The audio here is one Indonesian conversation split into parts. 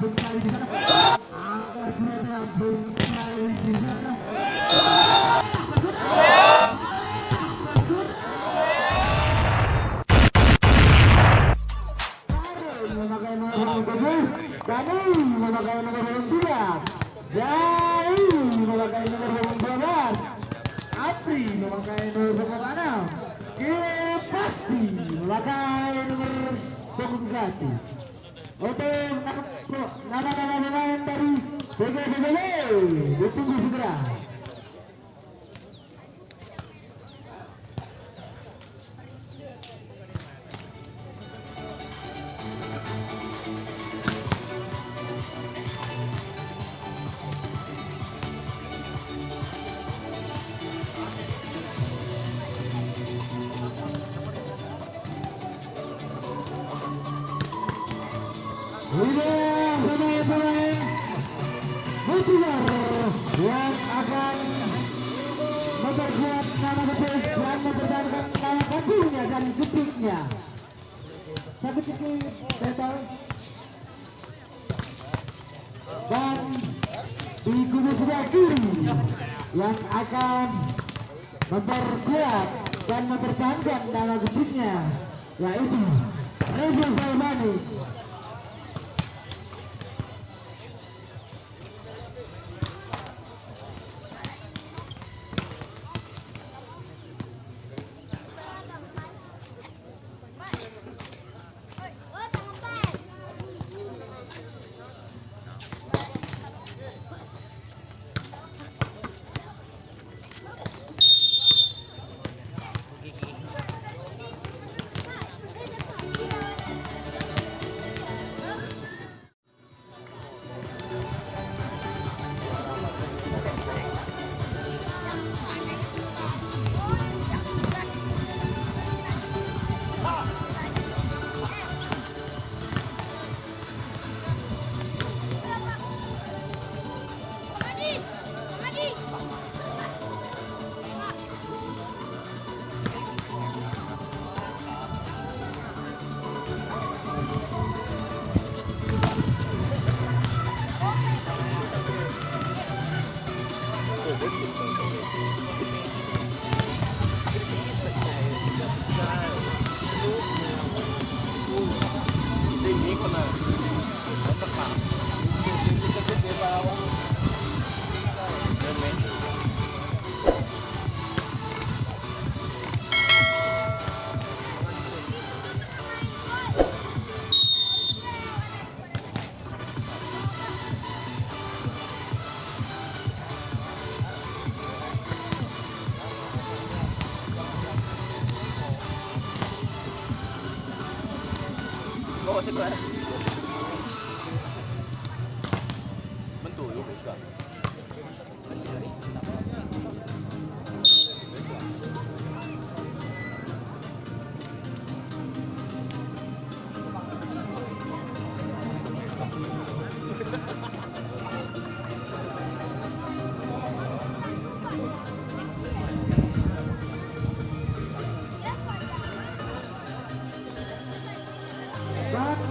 sekali di sana. Angkat langsung sekali di sana. Memakai nomor 7, Dani memakai nomor 3, Jai memakai nomor 12, Apri memakai nomor 6, Pasti memakai nomor 21. Untuk nama-nama pemain dari PGBL ditunggu segera. Pemain yang akan memperkuat nama Betis dan mempertahankan nama kakinya dan ketiknya. Sakit sedikit betul. Dan di kubu sebelah kiri yang akan memperkuat dan mempertahankan nama ketiknya yaitu Reza Salmani.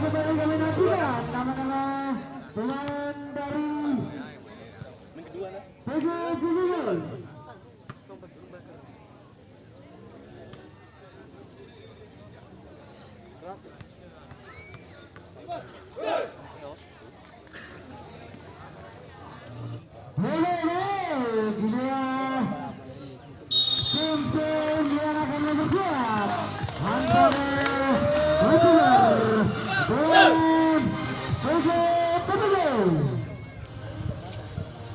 Kembali kami nantikan nama-nama pemain dari PGBL. Tim yang akan berbuat antara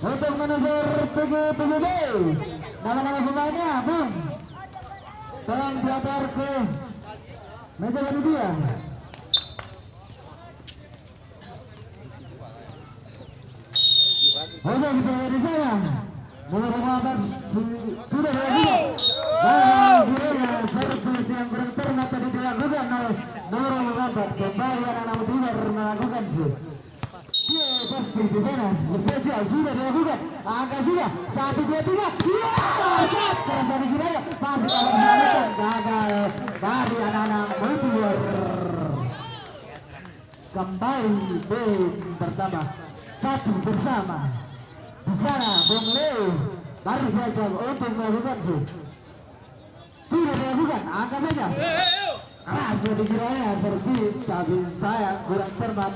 untuk manuver PGBL, nama-nama pemainnya, Bung, tolong diantar ke meja panitia. Oke, kita di sana. Mulai pengamatan sudah dilakukan. Dan kiranya servis yang kurang ternyata dilakukan oleh Nurul Muhammad. Kembali anak-anak Timur melakukan sih. Dia pasti di sana. Spesial sudah dilakukan. Angka sudah 1, 2, 3. Iya, terus dari kiranya masih akan dilakukan. Gagal dari anak-anak Timur. kembali bertambah 1 bersama. Di sana Bung Leo baru saja untuk melakukan sudah dilakukan, angkat saja. Keras dikiranya servis, tapi saya kurang cermat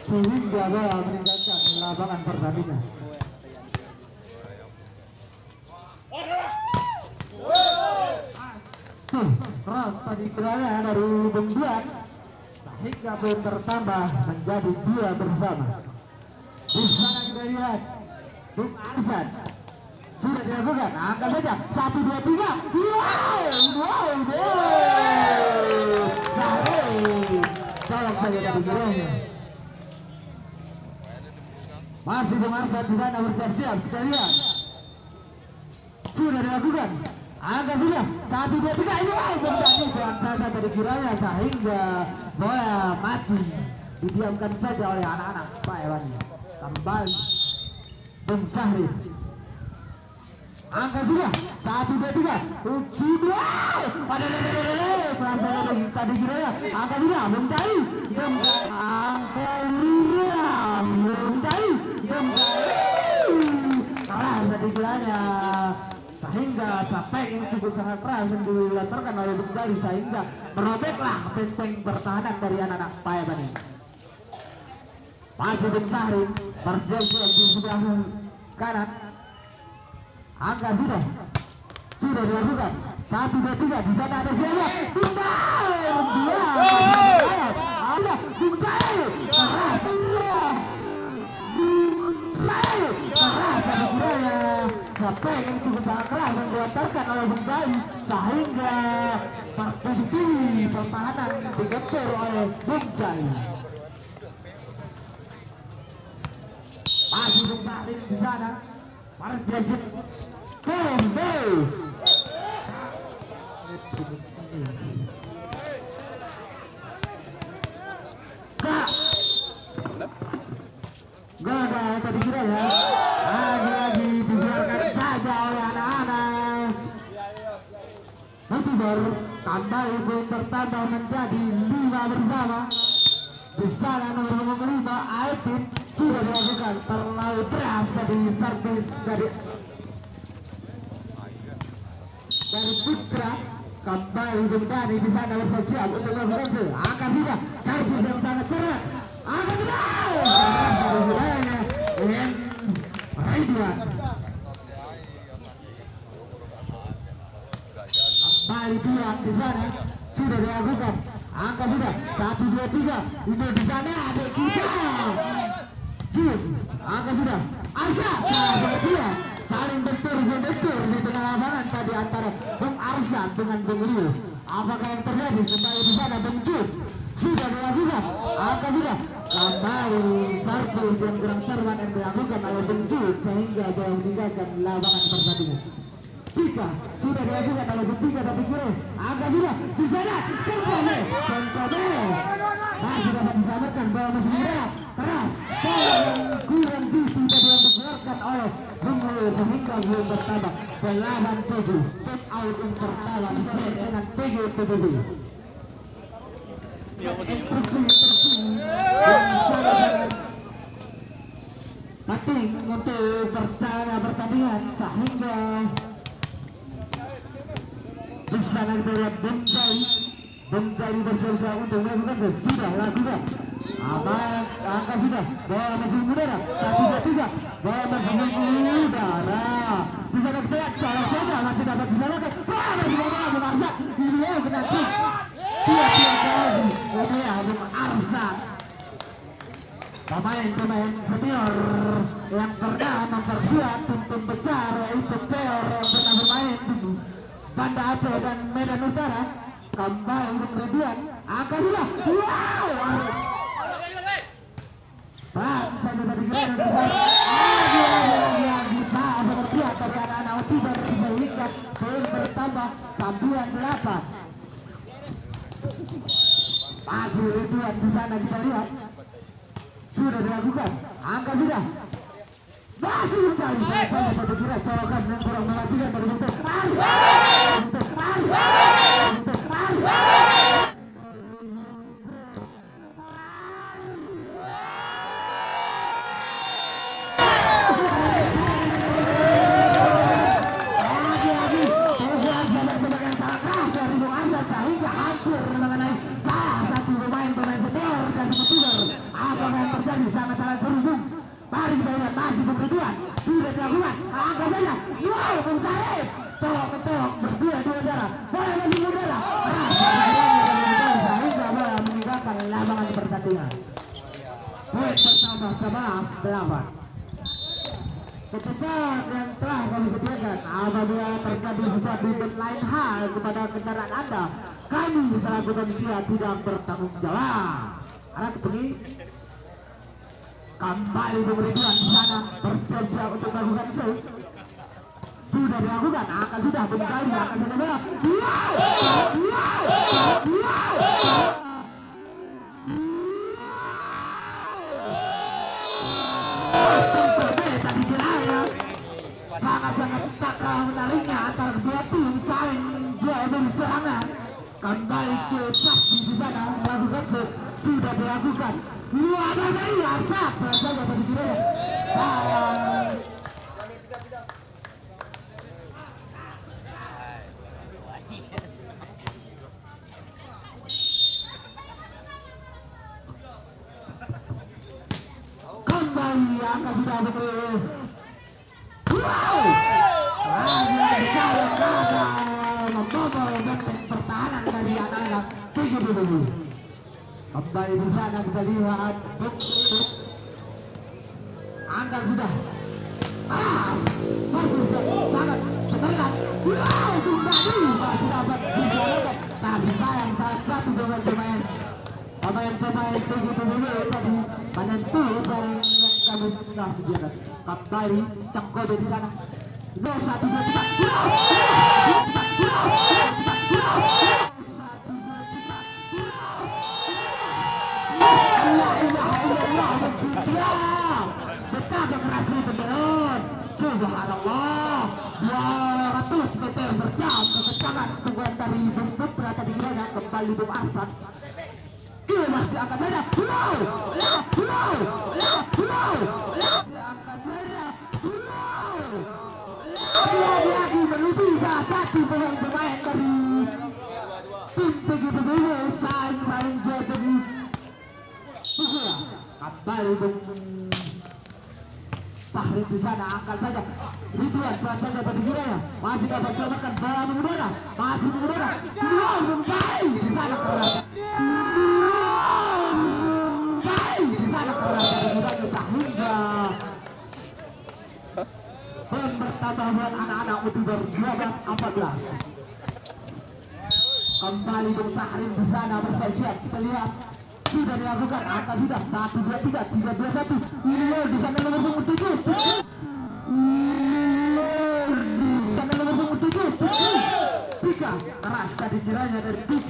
sehingga bola meninggalkan lapangan pertandingan. Keras tadi kiranya dari Bung Duan sehingga poin bertambah menjadi 2 bersama. Di sana kita lihat Bung Arsan sudah dilakukan, angkat saja 1, 2, 3. Tolong saja dari kiranya. Masih Bung Arsan di sana bersiap-siap, kita lihat sudah dilakukan, angkat sudah 1, 2, 3. Kembali pelan saja dari kiranya sehingga bola mati didiamkan saja oleh anak-anak Pak Ewan. Kembali Bung Sahri, angkat sudah 1, 2, 3. Uji dua. Pelan saja dari tadi kiranya, angkat sudah Bung Cai, angkat sudah Bung Cai, kalah tadi kiranya sehingga sampai ini cukup sangat keras yang dilantarkan oleh Bung Cai sehingga merobeklah benteng pertahanan dari anak-anak Payaban ini. Masih Bung Sahri berjalan di sebelah kanan, angkat sudah dilakukan 1, 2, 3. Di sana ada siapa? Tunggal ada Tunggal keras sampai yang cukup sangat keras yang dilantarkan oleh Bung Cai sehingga posisi pertahanan digeser oleh Bung Cai. Masih Bung Cai di sana, para jajit kembali. Gak ada tadi kira ya. Lagi-lagi dibiarkan saja oleh anak-anak. Motiver kembali poin bertambah menjadi 5 bersama. Di sana nomor 5 Alvin sudah dilakukan terlalu keras dari servis dari Putra. Kembali Bung Dhani di sana bersiap untuk melakukan angkat sudah servis yang sangat keras. Angkat sudah Ridwan kembali pihak di sana sudah dilakukan, angkat sudah 1, 2, 3. Itu di sana ada kita angkat sudah Arsa dia saling bentur di tengah lapangan tadi antara Bung Arsa dengan Bung Rio. Apakah yang terjadi? Kembali di sana Bung Jun sudah dilakukan, angkat sudah kembali servis yang kurang cermat yang dilakukan oleh Bung Jun sehingga bola meninggalkan lapangan pertandingan. Tiga sudah dilakukan oleh Bung Tiga tapi kira angkat sudah di sana Cengkone masih dapat diselamatkan, bola masih bergerak keras, bola yang kurang tidak dikeluarkan oleh Bung Rio sehingga belum bertambah 8-7. Take out yang pertama diset dengan PGPBB. Penting untuk pertandingan sehingga bisa kita lihat Bung Cai bersiap-siap untuk melakukan sudah lakukan. Angka sudah bola masih udara 1, 2, 3. Bola masih udara di sana kita lihat salah saja masih dapat disalahkan. Masih bola Bung Arsat ini kena cip lagi ini ya Bung Arsat. Pemain senior yang pernah memperkuat tim besar yaitu Peor yang pernah bermain di Banda Aceh dan Medan Utara kembali kemudian angka sudah saya tadi kira lagi seperti apa dari anak-anak Utibar sehingga poin bertambah 9-8. Masih Ridwan di sana bisa lihat sudah dilakukan, angka sudah masih sekali saya satu kira colokan yang kurang mematikan dari bentuk dilakukan. Angkat saja. Wow, mencari. Tolong berdua cara. Boleh lagi mudah. Sehingga bola meninggalkan lapangan pertandingan. Poin pertama sama 8. Kecepatan yang telah kami sediakan apabila terjadi sesuatu lain hal kepada kendaraan Anda, kami selaku manusia tidak bertanggung jawab. Anak ini kembali pemerintahan di sana bersiap untuk melakukan show. Sudah dilakukan, akan sudah kembali akan sudah bola. Sangat-sangat takal menariknya antara kedua tim saling jual beli serangan. Kembali ke saksi di sana melakukan show. Sudah dilakukan. Luar dari Arsa saja tadi kira. Kembali akan sudah betul. Wow! Membobol benteng pertahanan dari anak-anak 7-7. Kembali di sana kita lihat angka sudah sangat semangat. Wow, kembali masih dapat dijalankan. Tapi sayang salah satu pemain 7-7 tadi menentu yang kami sudah sediakan. Kembali Cengkobe di sana. 1-2-3. Betapa kerasnya beneran. Subhanallah. 200 meter per jam kekencangan tungguan dari Bung Putra tadi kira kembali Bung Arsan. Dia masih akan ada. Lagi menuju satu pemain dari tim begitu saing jadi kembali Fahri di sana angkat saja. Ridwan pelan saja bagi Hiraya. Masih dapat selamatkan bola mengudara. Masih mengudara. Kembali di sana keras. Di sana keras dari sehingga bertambah buat anak-anak U12 14. Kembali Bung Sahrin di sana bersiap. Kita lihat sudah dilakukan, angka sudah 1-2-3, 3-2-1. Ini di sana nomor punggung 7. Di sana nomor punggung 7. 3 keras tadi kiranya dari 7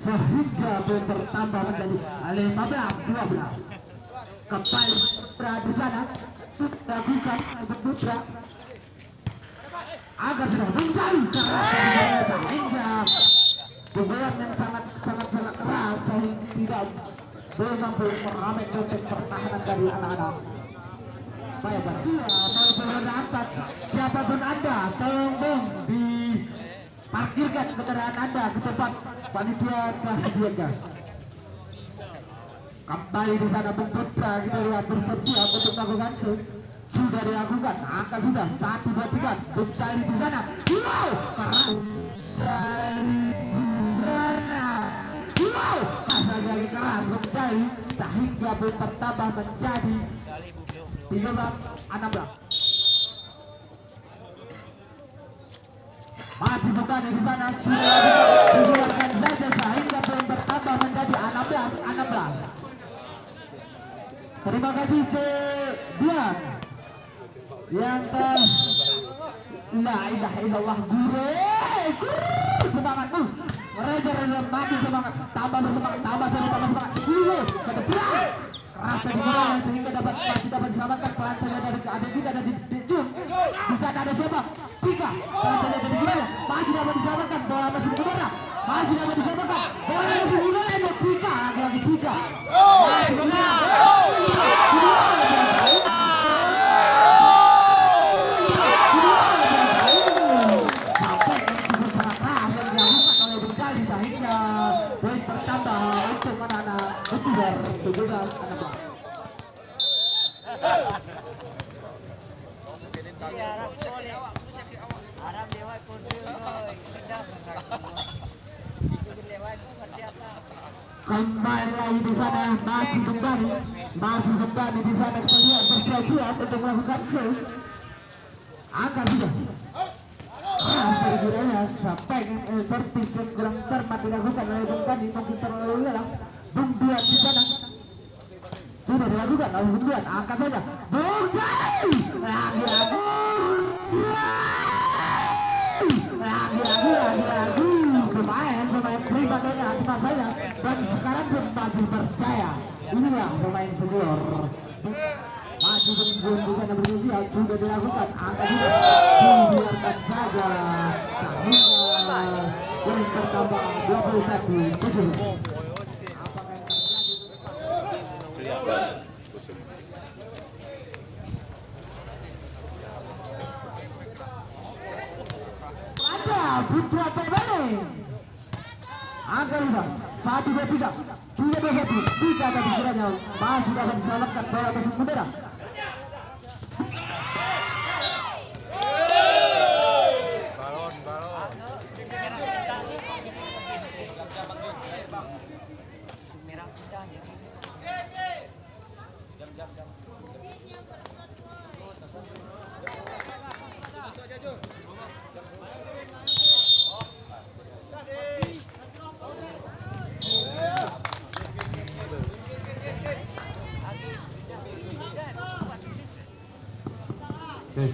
sehingga bertambah menjadi 15-12. Kembali Putra di sana sudah bukan Putra agar sudah mencari keras sehingga pukulan yang sangat keras sehingga tidak mampu meramai konteks pertahanan dari anak-anak. Baik, tolong dapat siapapun Anda, tolong diparkirkan kendaraan Anda ke tempat panitia telah disediakan. Kembali di sana Bung Putra kita lihat bersiap untuk melakukan sudah dilakukan, angka sudah 1-2-3. Bung Sali di sana. Wow, lagi keras Bung sehingga bertambah menjadi 15-16. Masih bukan di sana sudah dibuatkan saja sehingga bertambah menjadi 16-16. Terima kasih ke Dian yang la ilaha illallah guru semangatmu. Reza mati semangat, tambah semangat, tambah semangat. Keras dari bola sehingga masih dapat diselamatkan pelanconnya dari ada juga ada di Jun. Di sana ada siapa? 3. Pelanconnya dari bola masih dapat diselamatkan, bola masih di udara. Masih dapat diselamatkan, bola masih di udara. Ada 3, lagi 3. Poin bertambah untuk anak-anak U12 16. Kembali lagi di sana, masih kembali di sana kita lihat bersiap-siap untuk melakukan save. Angkat sudah. Pergiranya sampai terpisah kurang cermat dilakukan oleh Bung Kandi, mungkin terlalu lelah. Bung Duan di sana sudah dilakukan oleh Bung Duan. Angkat saja, Bung Kandi. Lagi. Pemain pribadinya Akmal saja, dan sekarang pun masih percaya. Inilah pemain senior. Maju dan bukan berusia sudah dilakukan. Angka juga dibiarkan saja sehingga yang bertambah 21-7. Ada Putra PBB. Angka 5, 1-2-3, 3-2-1, 3 tadi kiranya masih dapat diselamatkan bola musuh bendera.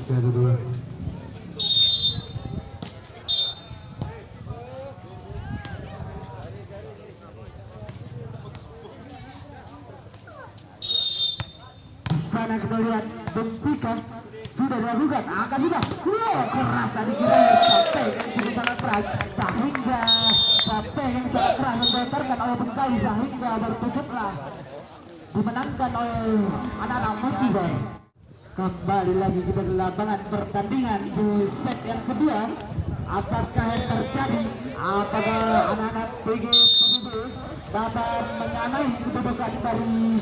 Kedua. Sana kita lihat bentikan sudah dilakukan, angkat juga. Keras tadi kita sampai yang sangat keras membentarkan oleh Bengkali sehingga bertutuplah dimenangkan oleh anak-anak Motiver. Kembali lagi kita di lapangan pertandingan di set yang kedua. Apakah yang terjadi? Apakah anak-anak PGPB dapat menyamai kedudukan dari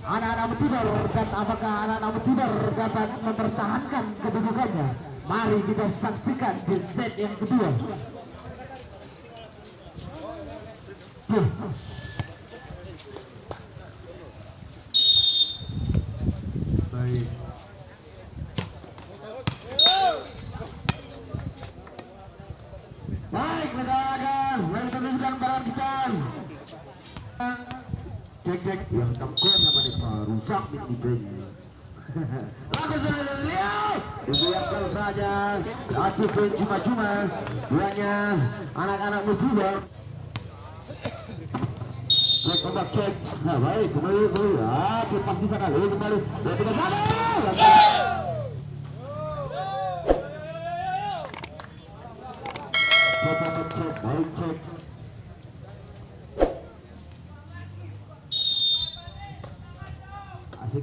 anak-anak Motiver, dan apakah anak-anak Motiver dapat mempertahankan kedudukannya? Mari kita saksikan di set yang kedua. Baik. Baik, rekan-rekan, mari kita tunjukkan barang kita. Cek yang tangkon nama ni rusak di bengkel. Langsung saja lihat, dibiarkan saja. Aktif cuma-cuma, duanya anak-anak Motiver. Cek ombak cek. Nah baik, kembali. Pasti sana kembali. Dan kita sana. Cek, baik cek.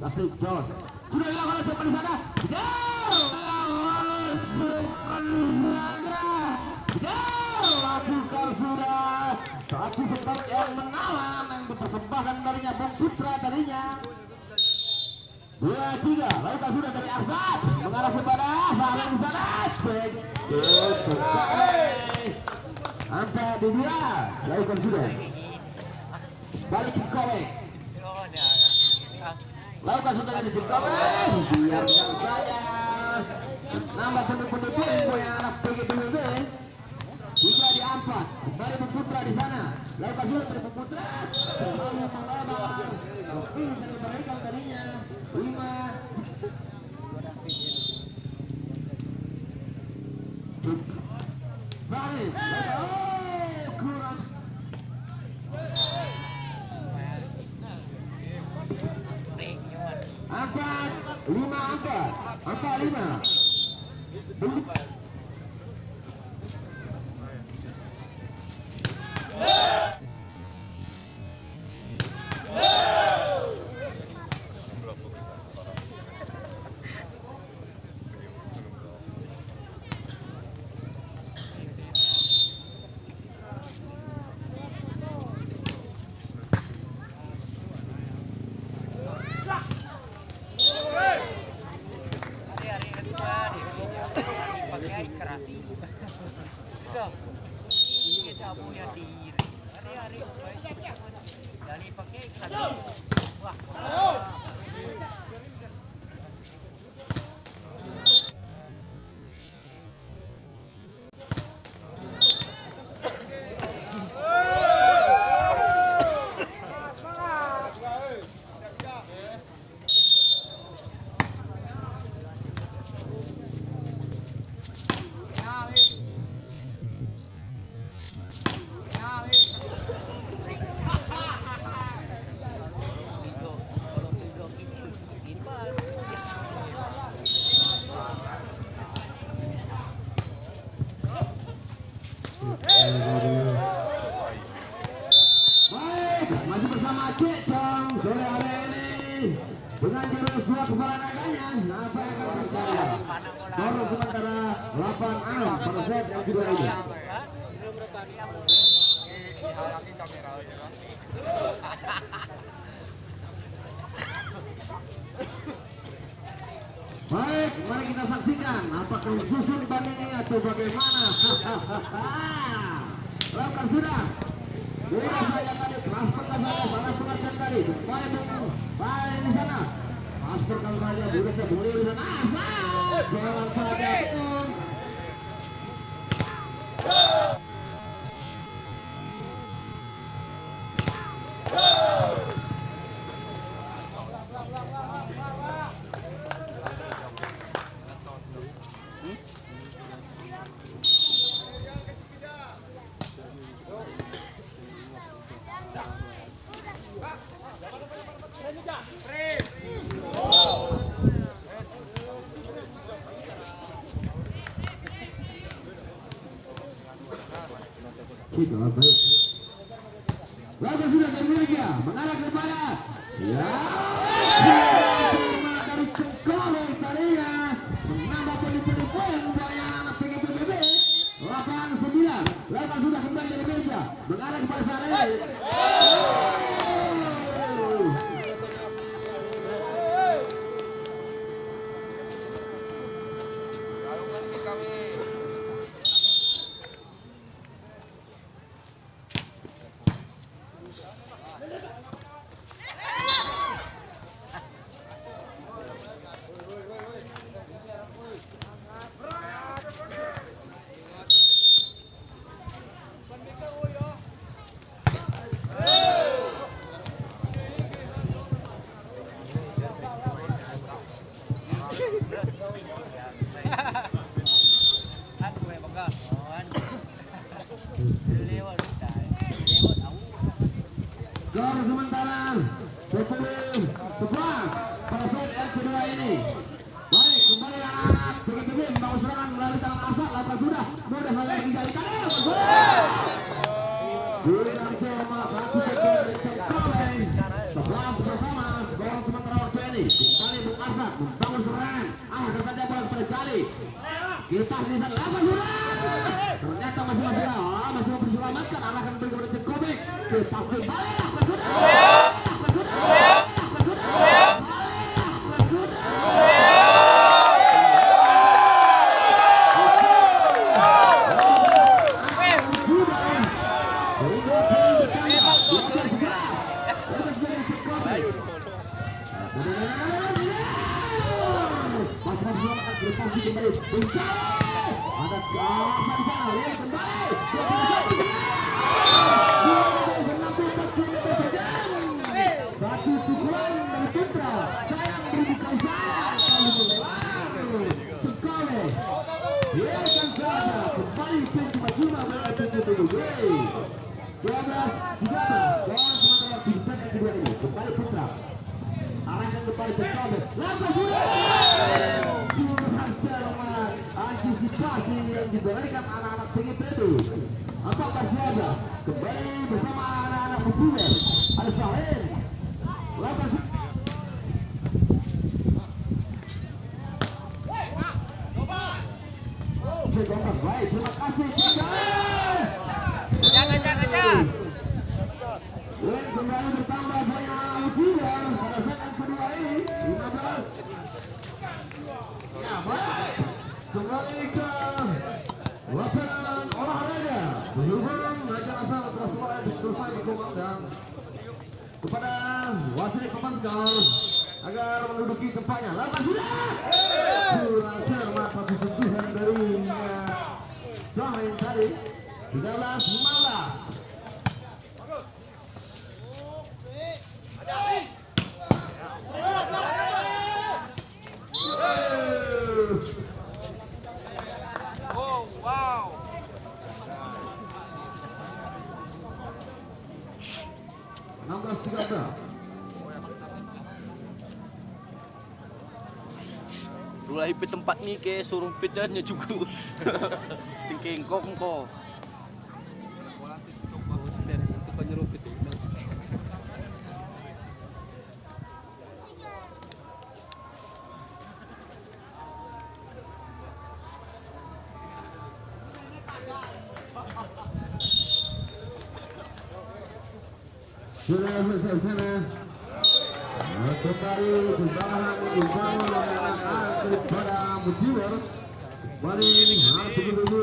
Asik, Jos. Sudah dilakukan siapa di sana? Lakukan sudah. Satu sektor yang menawan yang dipersembahkan darinya Bung Putra tadinya. 2-3, lakukan sudah dari Arsad mengarah kepada salah di sana. Sampai di dia, lakukan sudah. Balik ke Kowek. Lakukan sudah dari Kowek. Biarkan saja. Nambah pendukung yang anak PGPB. 3 di 4, kembali Bung Putra di sana. Lakukan sudah dari Bung Putra. Lalu melebar. Ini bisa diberikan tadinya 5. Farid. Kurang. Angkat 5. Masih bersama Cik Chong sore hari ini dengan jurus dua kepala naganya. Apa yang akan terjadi? Skor sementara 8-6 pada set yang kedua ini. Baik, mari kita saksikan apakah susun bandingnya atau bagaimana. Lakukan sudah. Sudah saja tadi transferkan saja balas pengajian tadi. Kembali tunggu. Balik di sana. Transferkan saja. Sudah saya boleh di sana. Jangan saja. Kita baik. Laga sudah dimiliki ya, mengarah kepada ya. Dari Cengkolong tadinya menambah poin untuk anak PGPBB 8-9. Laga sudah kembali dari meja, mengarah kepada sana. Skor sementara 10-11 pada set yang kedua ini. Baik, kembali anak PGPB membangun serangan melalui tangan asal. Lapas sudah mudah saja dijadi tangan. Dengan cuma satu sektor dari Cengkolong 11 bersama. Skor sementara waktu ini kembali Bung Arsad membangun serangan. Ada saja bola sekali. Kita di sana lapas sudah. Ternyata masih memperselamatkan arahkan beri kepada Cengkolong. Kita kembali lapas sudah. Ada kerasan sana, lihat kembali. Satu pukulan dari Putra, sayang berbuka usaha. Cengkolong, biarkan saja kembali pintu Majuma mengatur tubuh. 12-13, bola sementara di set yang kedua ini kembali Putra. Arahkan kembali Cengkolong. Lapas sudah. Antisipasi yang diberikan anak-anak PGPB. Apakah siaga kembali bersama anak-anak populer Al-Fahrin. Lapas baik, terima kasih. Jangan. Kembali bertambah banyak populer pada set yang kedua ini 15. Ya baik. Kembali ke lapangan olahraga berhubung Raja Asal telah selesai berkumandang kepada wasit Pascal agar menduduki tempatnya. Lepas sudah. Kurang cermat satu sentuhan dari Zahrin tadi. 13-15. Oh, wow. 16-13. Dua hipit tempat ni ke suruh pitnya juga. Tingking kok. Sudah selesai sana. Kembali sumbangan dibangun oleh anak-anak pada Mutiwar. Kembali ini harus dulu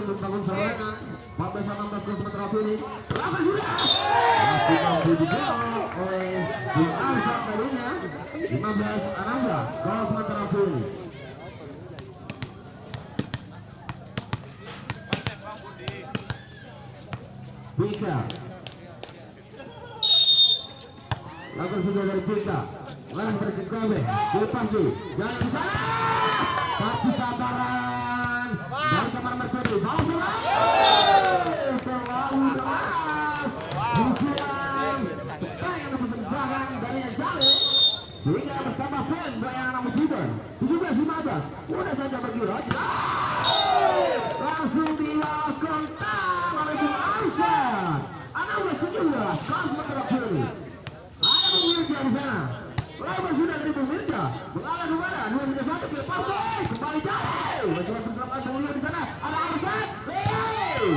membangun serangan. 14-16 meter ini. Lapan sudah. Masih mampu dijawab oleh Bung Arsa kalinya. 15-16 gol meter ini. Bika. Lakukan sudah dari Bika. Lalu mereka Kobe. Lepas tu. Jangan di sana. Satu sabaran. Dari kamar Mercedes. Bau selang. Terlalu deras. Bukian. Supaya yang dapat serangan dari Jale. Sehingga bertambah poin buat yang anak Musiban. 17-15. Mudah saja bagi Roger. Langsung dilakukan oleh Bung Arsyad. Anak udah 17. Kos menerapkan ini. Ada Bung Mirja di sana. Lepas sudah dari Bung Mirja. Mengalah kemana? 2-1 ke Partai. Kembali Jale. Masih bersama Bung Mirja di sana. Ada Arsyad. Leo.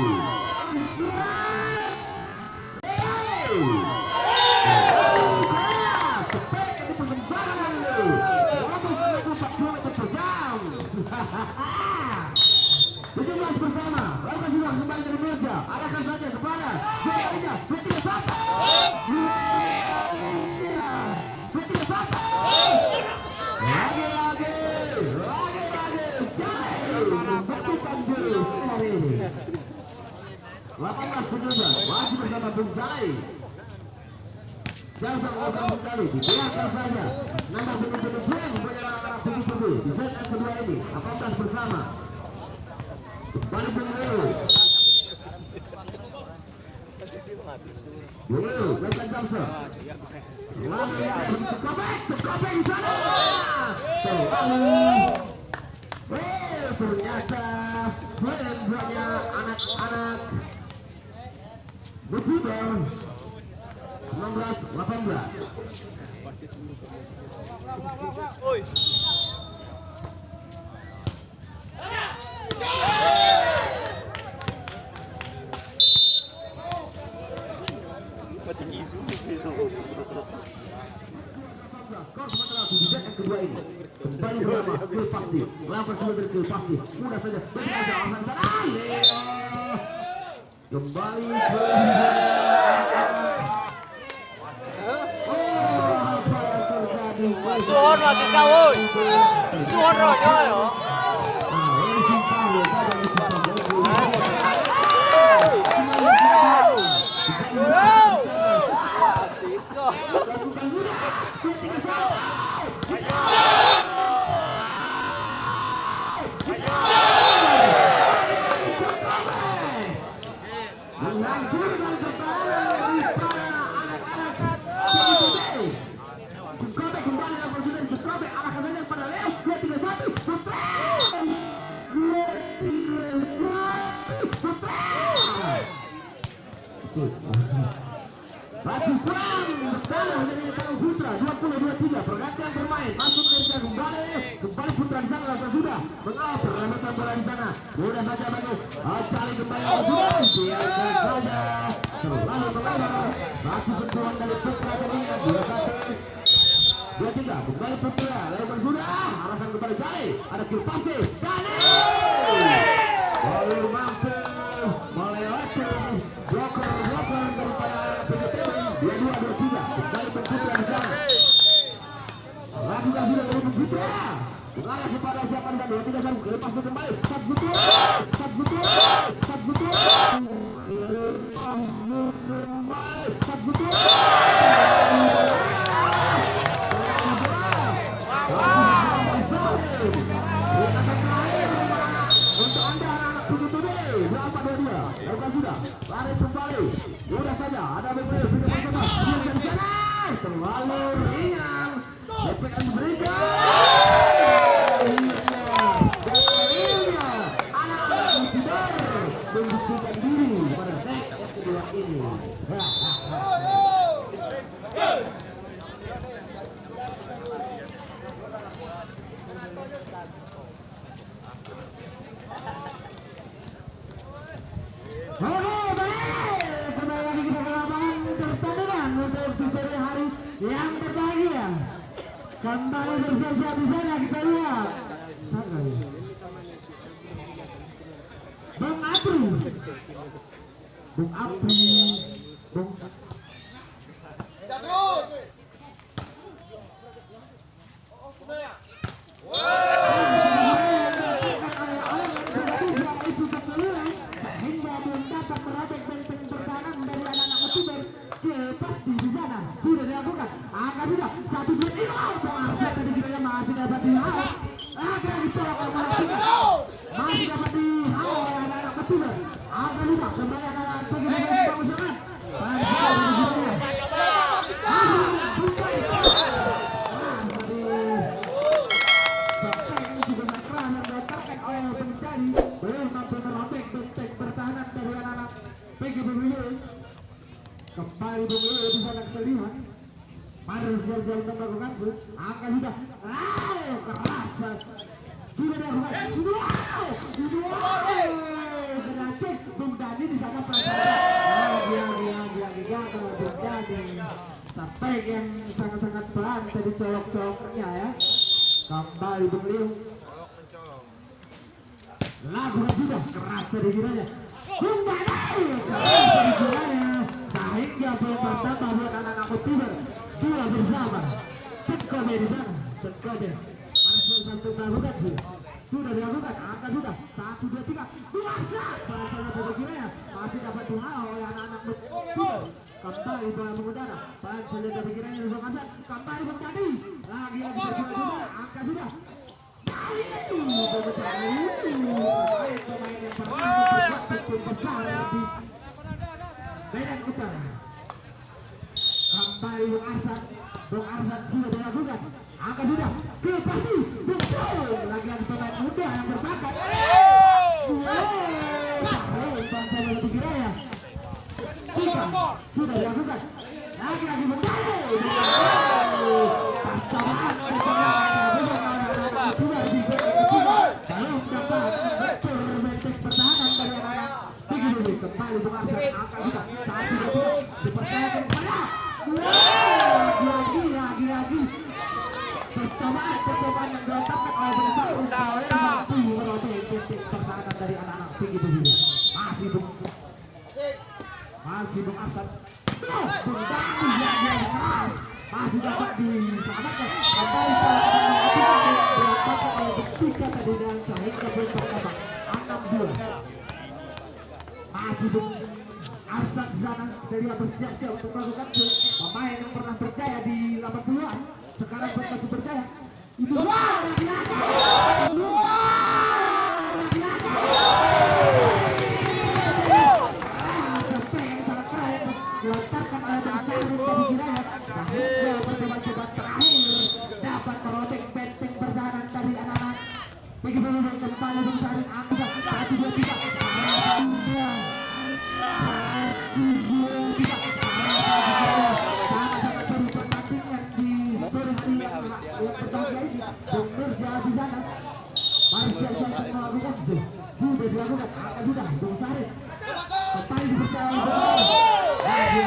Cepet yang diperkembangkan dulu. Walaupun 94 km per jam. 17 bersama. Lakukan sudah kembali dari Mirja. Arahkan saja kepada dua kalinya. 2-3-1. Lagi. Bentukan dulu hari ini. 18-17. Masih bersama Bung Jale. Jangan melakukan Bung Jale. Dibiarkan saja. Nama benar-benar brand banyak anak-anak tinggi-tinggi. Di set kedua ini. 18 bersama. Kembali Bung Leo. Bung Leo, Bung Jamsa. Tekobek di sana. Ternyata buahnya anak-anak Musiban. 19-18. Oi. Yang kedua ini kembali bersama Kil Pasti. Lapan sudah dari Kil Pasti. Mudah saja. Berada Ahmad sana. Kembali ke apa yang terjadi? Suhon masih tahu. Suhon rohnya yo. Ini simpang ya. Baju perang bersalah dari Tang Putra 22-3 pergantian bermain masuk Mirja kembali Putra di sana langsung sudah mengawal perlambatan bola di sana mudah saja bagi cari kembali biarkan saja terlalu melebar masih berjuang dari Putra jadinya 2-1 2-3 kembali Putra lalu sudah arahkan kembali Jale ada Kil Pasti Jale baru mampu melewati bloker daripada PJTB 22-23 kembali Putra di sana Mengarah kepada siapa dan dua tidak sanggup lepas kembali. Sabzuki. Untuk anda anak-anak begitu deh, berapa dia? Lepas sudah, lari kembali. Mudah saja, ada beberapa bersama. Silakan jalan, terlalu ringan. Lepas berikan. Membuktikan diri pada set yang kedua ini. Oke, baik. Kembali lagi kita ke lapangan pertandingan untuk di sore hari yang berbahagia. Kembali bersiap-siap di sana kita lihat. Bung Apri. Kembali bermula di sana kita lihat Marcel Jalton melakukan angka sudah keras sudah dilakukan berhasil Bung Dani di sana dia Bung Dani sampai yang sangat-sangat pelan tadi colok-coloknya ya. Kembali bermula lagu sudah keras dari kiranya Bung Dani keras dari kiranya sehingga pertama buat anak-anak Kotiber dua bersama Sekolah di sana Sekolah Marcel Santos melakukan sudah dilakukan angka sudah 1, 2, 3 dua shot bahasanya pada kiranya masih dapat dihalau oleh anak-anak Kotiber. Kembali bola mengudara bahasanya dari kiranya dilakukan kembali bertani lagi berguna angka sudah pemain yang besar di Medan Utara. Kembali Bung Arsan sudah dilakukan angka sudah ke pasti betul lagi ada pemain muda yang berbakat bangsa lebih kira ya sudah dilakukan lagi betul pasangan sudah kalau dapat berbentuk pertahanan dari anak begini kembali Bung Arsan angka sudah dipercayakan kepada lagi percobaan yang dilakukan oleh bersama pertahanan dari anak-anak begitu masih Bung Arsan Bung Dani yang keras masih dapat diselamatkan kembali dilakukan oleh Bektika tadi dan sehingga berkata 6-2 masih Bung Arsan di sana dari bersiap-siap untuk melakukan pemain yang pernah berjaya di 80-an sekarang masih berjaya itu dilantarkan oleh percoba terakhir dapat merobek benteng pertahanan dari anak-anak begitu kembali Bung Sarin angka 1, 2, 3 sangat-sangat seru pertandingan di sore hari yang berbahagia ini. Bung Nurja di sana Marcel Jalton melakukan sudah dilakukan angka sudah Bung Sarin kembali dipercaya lagi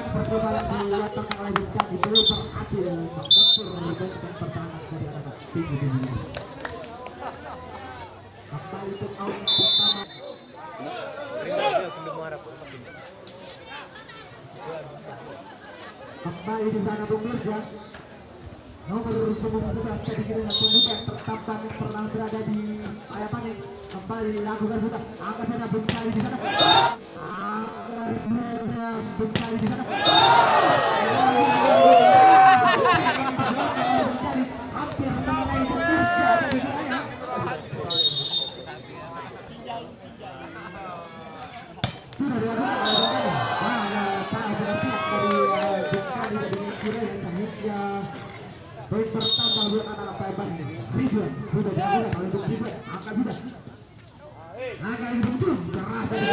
percobaan dilakukan oleh Bung Dani belum berhasil mengejar pertahanan dari anak tinggi kembali ke tahun pertama kembali di sana Bung Nurja nomor 11 tadi kira pemuda tertampan yang pernah berada di Payapaning kembali dilakukan buka angkat sana Bungkali di sana Bungkali di sana hampir mengenai sudah poin pertama buat anak-anak Payapaning. Ridwan sudah dilakukan oleh Bung Ridwan. Angkat sudah. Angkat ini betul keras dari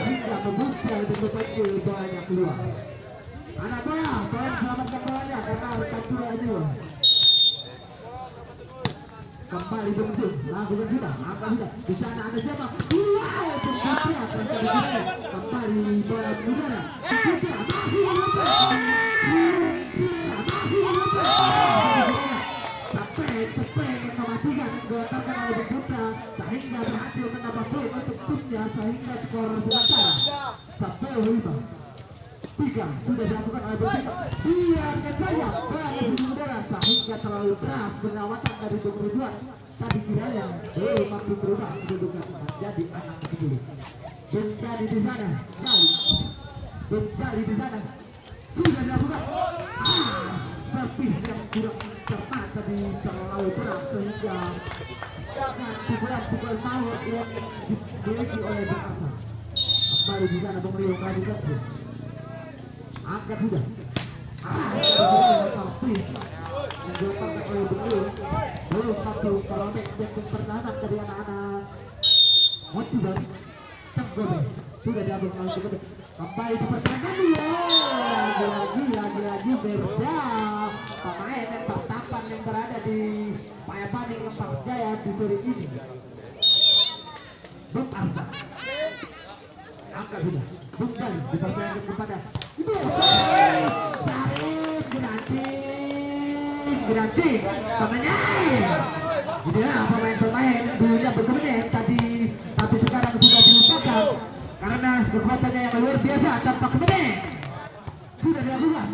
hingga membuka betul-betul bolanya keluar. Anak bola, tolong selamatkan bolanya karena rekan sudah ini. Kembali betul, lakukan sudah. Angkat sudah. Di sana ada siapa? Wow, terbuka kembali bola udara. Digelontorkan oleh Bung Putra sehingga berhasil menambah poin untuk timnya sehingga skor sementara 10-5. 3 sudah dilakukan oleh Bung Putra. Biarkan saja bola di udara sehingga terlalu keras penyelamatan dari Bung Ridwan. Tadi kiranya belum mampu berubah kedudukan menjadi anak 10. Bungkali di sana kali. Bungkali di sana sudah dilakukan. Tapi yang kurang cermat tadi terlalu keras sehingga pukulan power yang dimiliki oleh Bung Arsa. Kembali di sana Bung Rio melanjutkan. Angkat sudah. Tapi yang dilakukan oleh Bung Rio belum mampu merobek jantung pertahanan dari anak-anak Motivan Tenggore. Sudah dilakukan oleh Bung Rio. Kembali dipertahankan lagi-lagi beda pemain yang tertampan yang berada di Payapaning Lempang Jaya di sore ini. Bung Arsa angkat sudah Bung Jali dipertahankan kepada Giranti pemain pemain dulunya berkemenang tadi tapi sekarang sudah dilupakan karena kekuatannya yang luar biasa tanpa kemenang. Sudah dilakukan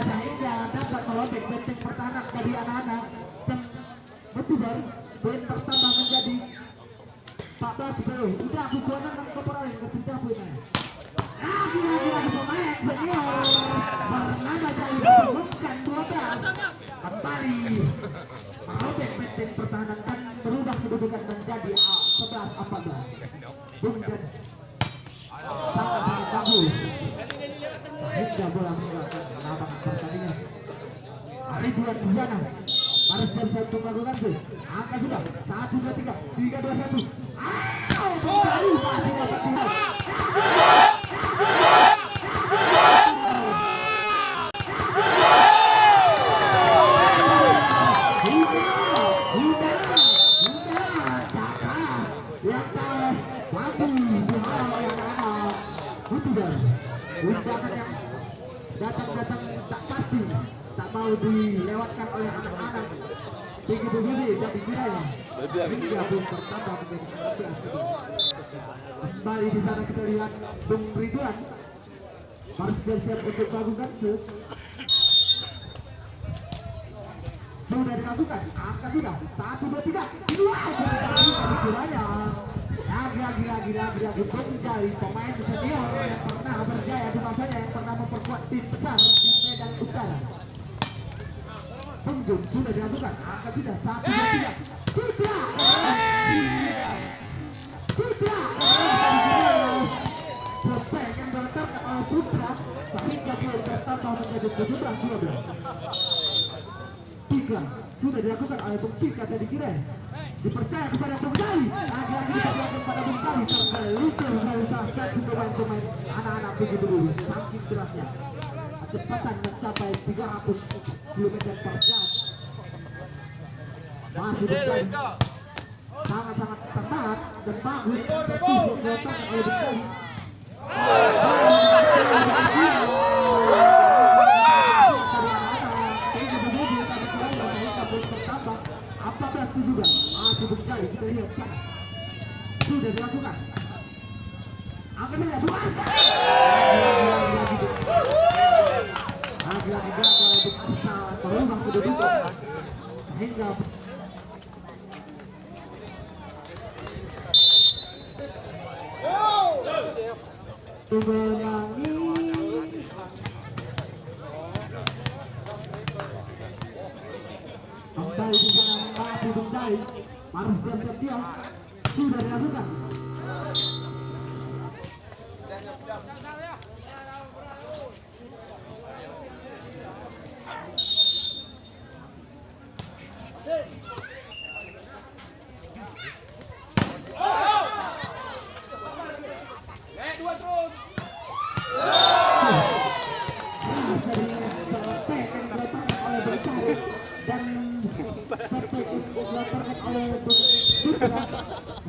sehingga dapat merobek benteng pertahanan dari anak-anak dan betul poin pertama menjadi 14-10. Udah aku kuanan dan keperan yang ketiga poinnya. Lagi pemain senior bernama Jali bukan 12 kembali merobek benteng pertahanan dan berubah kedudukan menjadi 11-14. Bung dan sangat-sangat bagus sehingga bola meninggalkan lapangan pertandingan. Ridwan di sana harus bersatu melakukan tuh. Angka sudah 1, 2, 3, 3, 2, 1. Kembali masih dapat tinggal. Datang tak pasti, tak mau dilewatkan oleh anak-anak. Begitu dan dikiranya hingga belum bertambah menjadi 14. Kembali di sana kita lihat Bung Ridwan harus siap-siap untuk melakukan shoot. Sudah dilakukan, angka sudah 1, 2, 3. Dikiranya lagi Bung Jali pemain senior yang pernah berjaya di masanya yang pernah memperkuat tim besar di Medan Utara. Penjum sudah dilakukan, angka sudah 1, 2, 3. Selesai yang diletakkan oleh Putra sehingga dia bertambah menjadi 17-12. 3 sudah dilakukan oleh Bung Pika tadi kira dipercaya kepada Bung Jali. Lagi-lagi dipercayakan kepada Bung Jali tergelutur dari salah satu pemain-pemain anak-anak begitu dulu saking kerasnya kecepatan mencapai 300 km/jam. Masih Bung sangat-sangat ketat dan bagus dilakukan oleh Bung Jali. Juga masih Bung Jali kita lihat sudah dilakukan Angkat dia, dua. Lagi-lagi gagal untuk pesawat merubah kedudukan hingga menangis. Kembali di sana masih Bundai, harus siap-siap dia sudah dilakukan.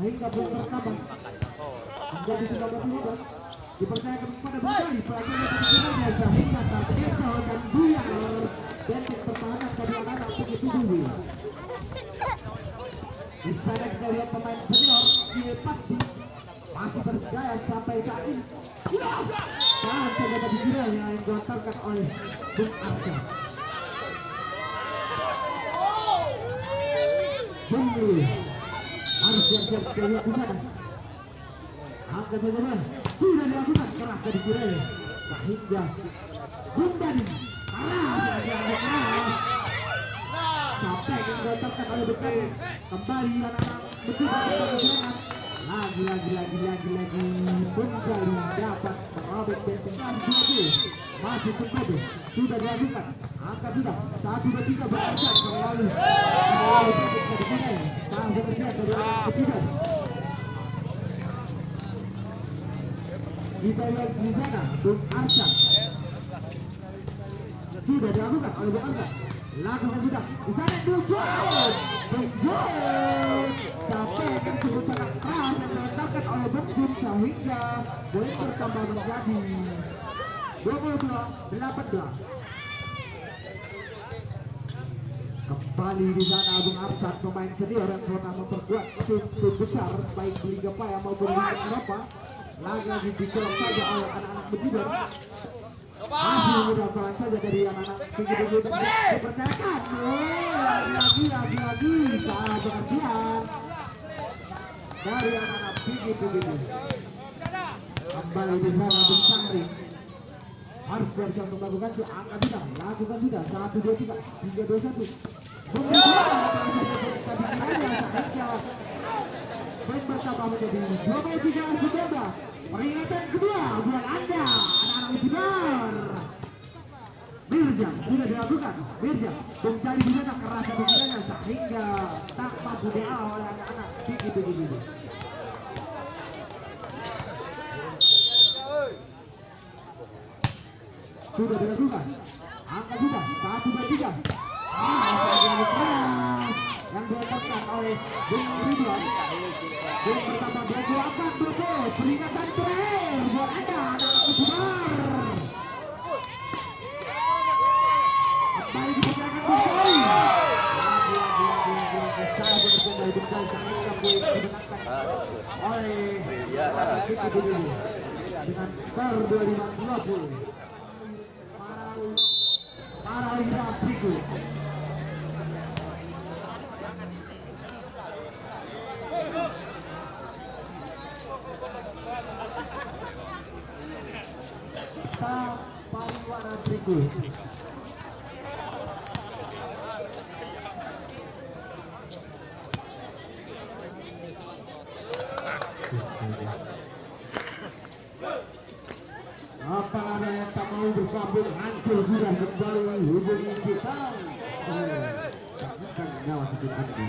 Sehingga belum berkembang menjadi 13-15 dipercayakan kepada Bundai pelajaran kepentingannya sehingga tercipta dan buyar benteng pertahanan kedua anak begitu dulu. Di sana kita lihat pemain senior dia pasti masih berjaya sampai saat ini. Dan terdapat dikira yang diantarkan oleh Bung Arca. Bung harus siap-siap dari di sana. Angkat saja sudah dilakukan keras dari Jirele sehingga Bundai keras sampai yang diletakkan oleh Bekari kembali anak-anak betul-betul serangan lagi Bundai dapat merobek benteng dulu masih terkodo sudah dilakukan angkat sudah 1, 2, 3 berangkat melalui benteng sang bekerja dari anak ketiga. Kita lihat di sana Bung Arca sudah dilakukan oleh Bung Arca. Lakukan sudah di sana sampai akan sebut sangat keras yang diletakkan oleh Bung Jun sehingga poin bertambah menjadi 22-18. Kembali di sana Bung Arca pemain senior yang pernah memperkuat tim besar baik di Liga Paya maupun di Liga Eropa. Lagi dicolok saja oleh anak-anak bediler. Masih mudah-mudahan saja dari anak-anak tinggi-tinggi dipercayakan. Lagi saat pengertian dari anak-anak tinggi-tinggi. Kembali di sana Bung Sangri harus bersiap untuk melakukan angka sudah lakukan sudah 1, 2, 3 hingga 21. Poin bersama menjadi 23-19. Peringatan kedua buat Anda anak-anak Ujibar. Mirja sudah dilakukan. Mirja mencari di sana keras pikirannya sehingga tak mampu dialah oleh anak-anak tinggi-tinggi. Sudah dilakukan. Angka sudah 1, 2, 3. Yang diletakkan oleh Bung Ridwan. Bung pertama 28-20. Peringatan terakhir buat Anda anak-anak Ujibar. Kembali dipercayakan Bung Saya bekerja dari Bung Sai sehingga boleh dimenangkan oleh dengan skor 25-20. Para Liga berikut. Pariwana berikut. Apakah ada yang tak mau bersambung hancur sudah kembali hubungi kita. Takkan nyawa hidup Anda.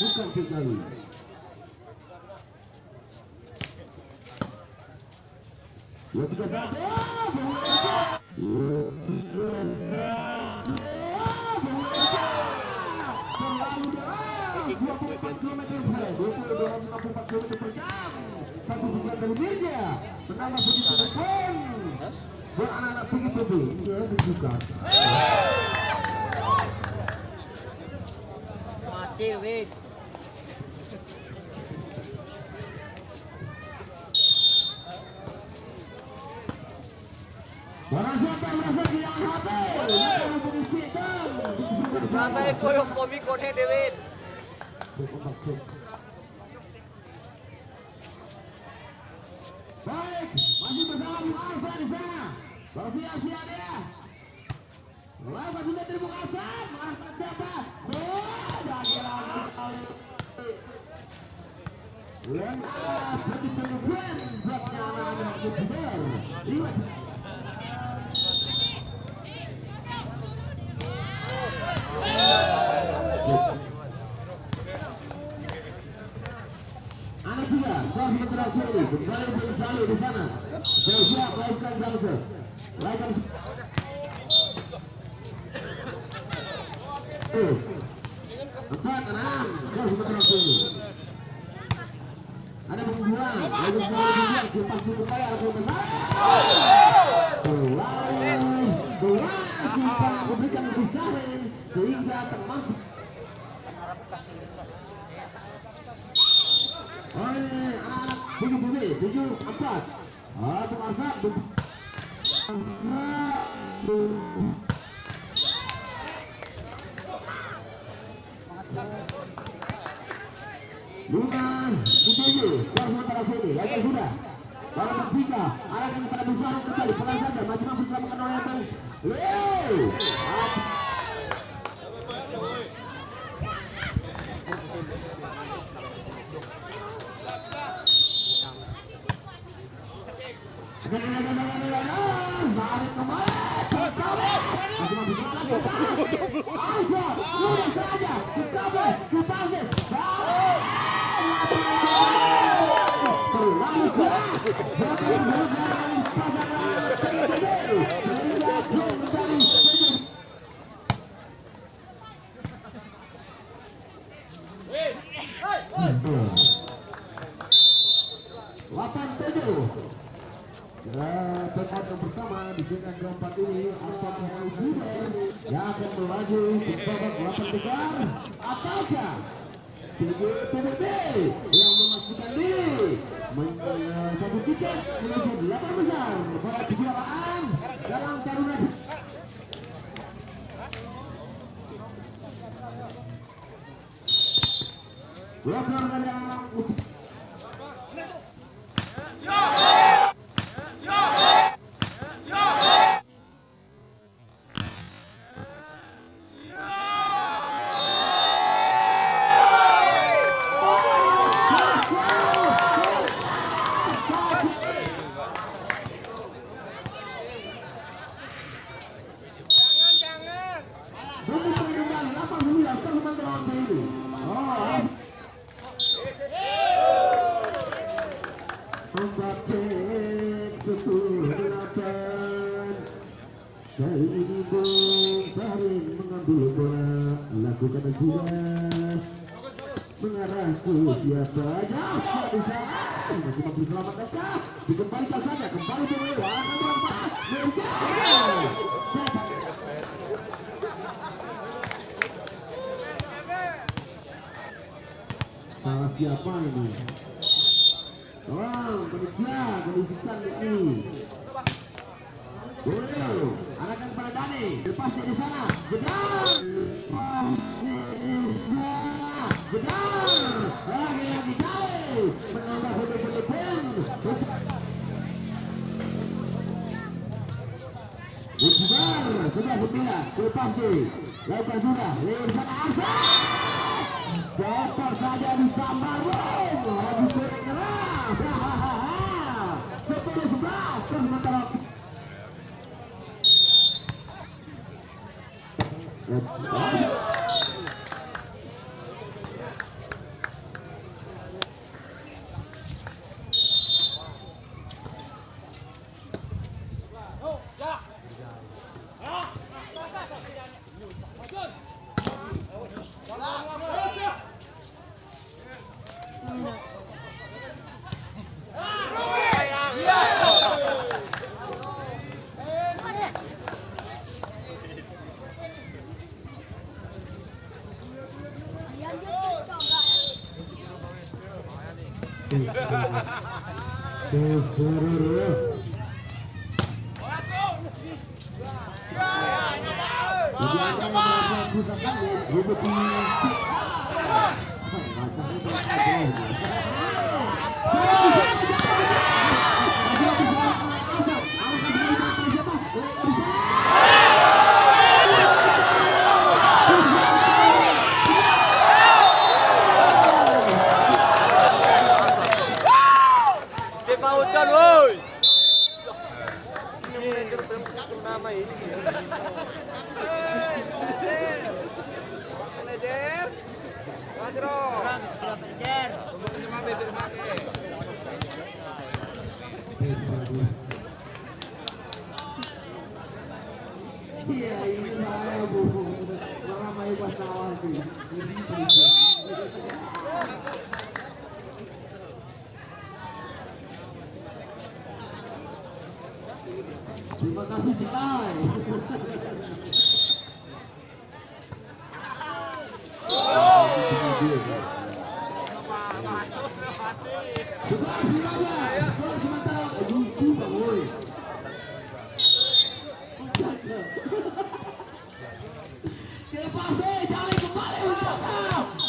Bukan sekali. Satu bulan dari meja menambah begitu poin buat anak-anak PGPB ya dibuka. Mati weh. Barang siapa yang merasa kehilangan HP, maka hubungi kita. Rasa koyo komik kone David. Baik, masih bersama Bung Alfa di sana. Bersiap-siap ya. Lawan sudah terbuka Alfa, mengarahkan siapa? Dan lagi. Lengkap, satu pengukuran buatnya anak-anak YouTuber. Lihat. Anak juga, kau sementara sini kembali bersali di sana. Siap, lakukan Samsul. Lakukan. Empat, enam, kau sementara sini. Ada pembuang, lalu pembuang, kita supaya aku menang. Dua, kita memberikan kebesaran sehingga termasuk. Oleh anak-anak PGPB 74 Abu Arfad Luna Dituju Kuar sementara sini Lajar sudah Dalam bertiga arahkan kepada Bufaro kembali pelan saja masih mampu selamatkan oleh Bang Leo. Tempat yang pertama di segmen keempat ini Alfa yang akan melaju ke babak 8 besar ataukah PGPB yang memastikan diri satu tiket menuju 8 besar pada kejuaraan dalam Taruna. Lokal yang mengambil bola, lakukan tugas mengarah ke siapa aja di sana masih mampu selamatkan kah dikembalikan saja kembali ke Leo akan berempat salah siapa ini penitia kondisikan ini Leo arahkan kepada Dani lepasnya di sana gedang lagi jauh menambah betul-betul pun Ujibar sudah berbila Lepasi lakukan sudah Leo di sana Arsa kotor saja disambar lagi goreng nyerah 10-11 sementara Terima kasih Bilal.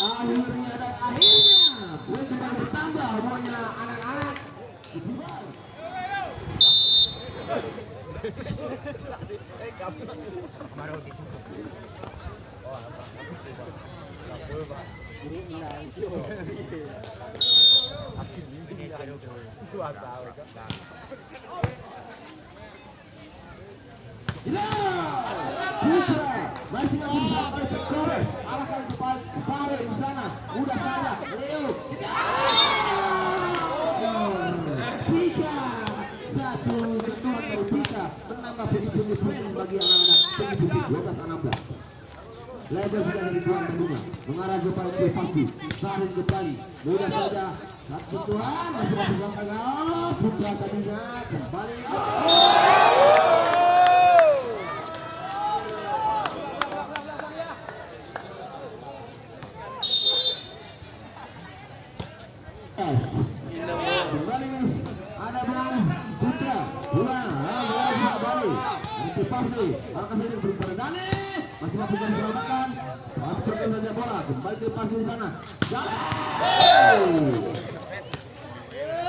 Akhirnya dan akhirnya poin kembali bertambah semuanya anak-anak. Masih sampai terkorek, arahkan ke Fare di sana, mudah saja, Leo, Pika, satu sentuhan dari Pika, menambah posisi poin bagi anak-anak posisi 12-16. Lebar sudah dari tuan tadinya, mengarah ke paling pasti, Fare kembali, mudah saja, satu sentuhan, masih sampai Putra tadinya, kembali. Kembali ada Bang Putra pulang kembali itu pasti akan saja berpada Dani masih mampu diselamatkan masih terus saja bola kembali ke pasti di sana jalan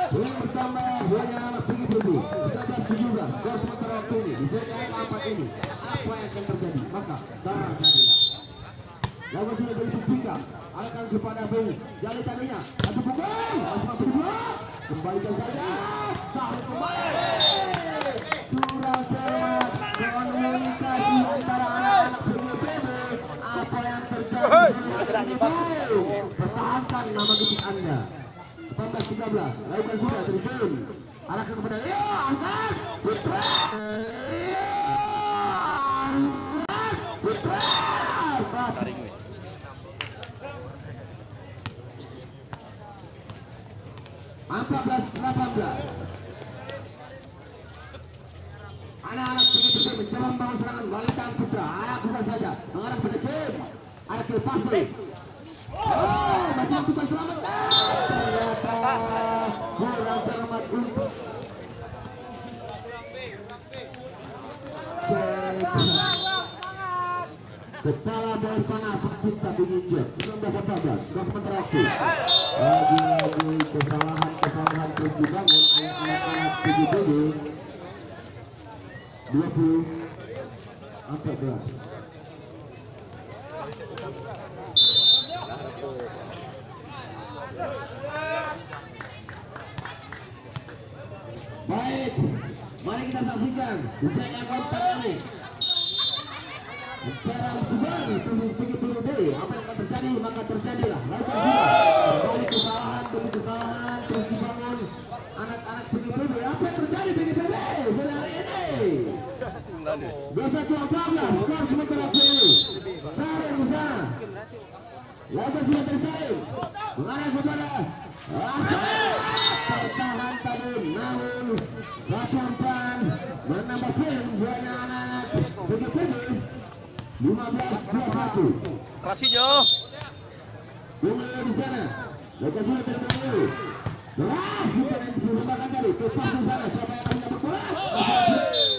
poin bertambah buahnya anak tinggi berbu 13-17 skor sementara waktu ini di set ke-4 ini apa yang akan terjadi maka darah jadilah lawan sudah dari Pika akan kepada Bung Jali tadinya satu pukul masih mampu dibuat kembalikan saja sampai kembali surah selamat komunikasi antara anak-anak PGPB apa yang terjadi pertahankan nama getik anda 18-13 lakukan sudah terjun arahkan kepada Leo angkat Putra Putra 14-18 anak-anak begitu mencoba membangun serangan Walita Putra bisa saja mengarah pada Jim ada ke Pasti masih bukan selamat ternyata kurang selamat untuk kepala dari panas kita diinjak 19-14 sudah sementara waktu lagi-lagi kesalahan kunci bangun anak-anak PGPB 20-14 baik mari kita saksikan usai kontak ini secara sebar begitu deh apa yang akan terjadi maka terjadilah lakukan kembali kesalahan demi kesalahan terus dibangun anak-anak PGPB apa yang terjadi PGPB hari ini 21-14 skor sementara ini Fare di sana lakukan sudah terjadi mengarah kepada satu. Rasijo. Bola di sana. Lepas bola terbentuk. Wah, bukan yang diperlukan tadi. Tetap di sana. Siapa yang akan dapat bola? Bola